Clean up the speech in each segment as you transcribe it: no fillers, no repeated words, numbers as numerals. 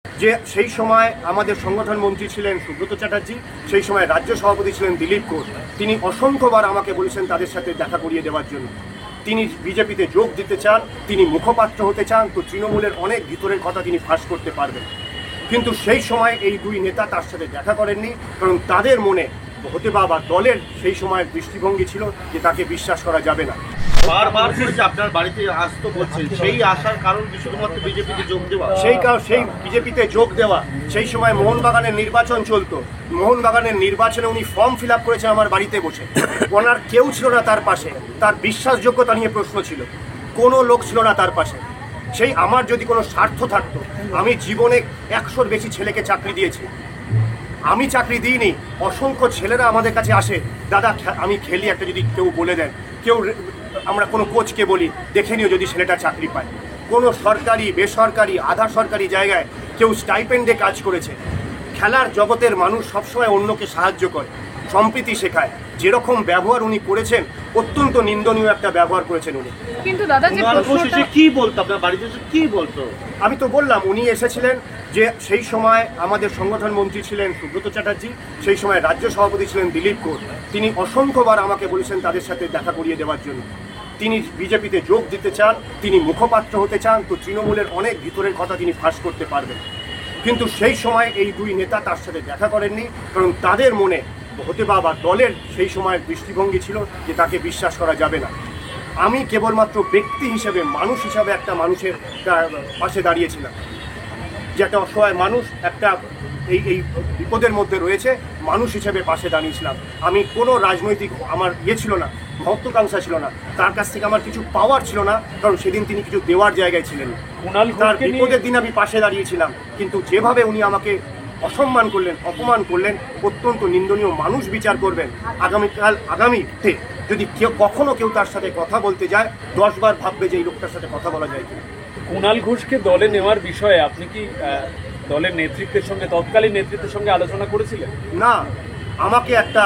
যে সেই সময় আমাদের সংগঠন মন্ত্রী ছিলেন সুব্রত চ্যাটার্জি, সেই সময় রাজ্য সভাপতি ছিলেন দিলীপ ঘোষ। তিনি অসংখ্যবার আমাকে বলেছেন তাদের সাথে দেখা করিয়ে দেওয়ার জন্য। তিনি বিজেপিতে যোগ দিতে চান, তিনি মুখপাত্র হতে চান, তো তৃণমূলের অনেক ভিতরের কথা তিনি ফাঁস করতে পারবেন। কিন্তু সেই সময় এই দুই নেতা তার সাথে দেখা করেননি, কারণ তাদের মনে হতে বা দলের সেই সময়ের দৃষ্টিভঙ্গি ছিল যে তাকে বিশ্বাস করা যাবে না। বারবার শুনেছি আপনার বাড়িতে আসতো বলছেন, সেই আসার কারণ কি শুধুমাত্র বিজেপিতে যোগ দেওয়া? সেই বিজেপিতে যোগ দেওয়া, সেই সময় মোহনবাগানের নির্বাচন চলতো। মোহনবাগানের নির্বাচনে উনি ফর্ম ফিল আপ করেছেন আমার বাড়িতে বসে। ওনার কেউ ছিল না তার পাশে, তার বিশ্বাসযোগ্যতা নিয়ে প্রশ্ন ছিল, কোনো লোক ছিল না তার পাশে। সেই আমার যদি কোনো স্বার্থ থাকতো, আমি জীবনে 100-র বেশি ছেলেকে চাকরি দিয়েছি, আমি চাকরি দিইনি। অসংখ্য ছেলেরা আমাদের কাছে আসে, দাদা আমি খেলি, একটা যদি কেউ বলে দেন, কেউ আমরা কোনো কোচকে বলি দেখে নিও যদি ছেলেটা চাকরি পায়। কোনো সরকারি বেসরকারি আধা সরকারি জায়গায় কেউ স্টাইপেন্ডে কাজ করেছে। খেলার জগতের মানুষ সবসময় অন্যকে সাহায্য করে, সম্প্রীতি শেখায়। যেরকম ব্যবহার উনি করেছেন, অত্যন্ত নিন্দনীয় একটা ব্যবহার করেছেন উনি। কিন্তু দাদা যে কি বলতো আপনার বাড়িতে, কি বলতো? আমি তো বললাম, উনি এসেছিলেন যে সেই সময় আমাদের সংগঠন মন্ত্রী ছিলেন সুব্রত চ্যাটার্জি, সেই সময় রাজ্য সভাপতি ছিলেন দিলীপ ঘোষ। তিনি অসংখ্যবার আমাকে বলেছেন তাদের সাথে দেখা করিয়ে দেওয়ার জন্য। তিনি বিজেপিতে যোগ দিতে চান, তিনি মুখপাত্র হতে চান, তো তৃণমূলের অনেক ভিতরের কথা তিনি ফাঁস করতে পারবেন। কিন্তু সেই সময় এই দুই নেতা তার সাথে দেখা করেননি, কারণ তাদের মনে হতে বা দলের সেই সময়ের দৃষ্টিভঙ্গি ছিল যে তাকে বিশ্বাস করা যাবে না। আমি কেবলমাত্র ব্যক্তি হিসেবে, মানুষ হিসাবে একটা মানুষের পাশে দাঁড়িয়েছিলাম, যে একটা অসহায় মানুষ একটা এই বিপদের মধ্যে রয়েছে, মানুষ হিসেবে পাশে দাঁড়িয়েছিলাম। আমি কোনো রাজনৈতিক আমার ছিল না, মহত্ত্বাকাঙ্ক্ষা ছিল না, তার কাছ থেকে আমার কিছু পাওয়ার ছিল না, কারণ সেদিন তিনি কিছু দেওয়ার জায়গায় ছিলেন। তার বিপদের দিন আমি পাশে দাঁড়িয়েছিলাম, কিন্তু যেভাবে উনি আমাকে অসম্মান করলেন, অপমান করলেন, অত্যন্ত নিন্দনীয়। মানুষ বিচার করবেন। আগামীতে যদি কখনো কেউ তার সাথে কথা বলতে যায়, 10 বার ভাববে যে এই লোকটার সাথে কথা বলা যায় কিনা। কুণাল ঘোষকে দলে নেওয়ার বিষয়ে আপনি কি দলের নেতৃত্বের সঙ্গে, তৎকালীন নেতৃত্বের সঙ্গে আলোচনা করেছিলেন? না, আমাকে একটা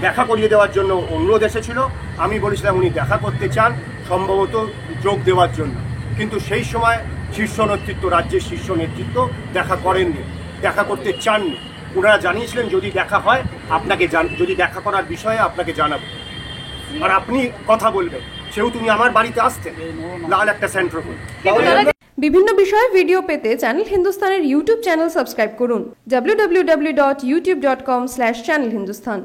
দেখা করিয়ে দেওয়ার জন্য অনুরোধ এসেছিল। আমি বলেছিলাম উনি দেখা করতে চান, সম্ভবত যোগ দেওয়ার জন্য। কিন্তু সেই সময় শীর্ষ নেতৃত্ব, রাজ্যের শীর্ষ নেতৃত্ব দেখা করেননি, দেখা করতে চাননি। ওনারা জানিয়েছিলেন যদি দেখা হয় আপনাকে যদি দেখা করার বিষয়ে আপনাকে জানাবো, আর আপনি কথা বলবেন। সেহেতু তুমি আমার বাড়িতে আসতেন, লাল একটা সেন্টার করে। বিভিন্ন বিষয়ে ভিডিও পেতে চ্যানেল হিন্দুস্তানের ইউটিউব চ্যানেল সাবস্ক্রাইব করুন www.youtube.com/channelhindustan।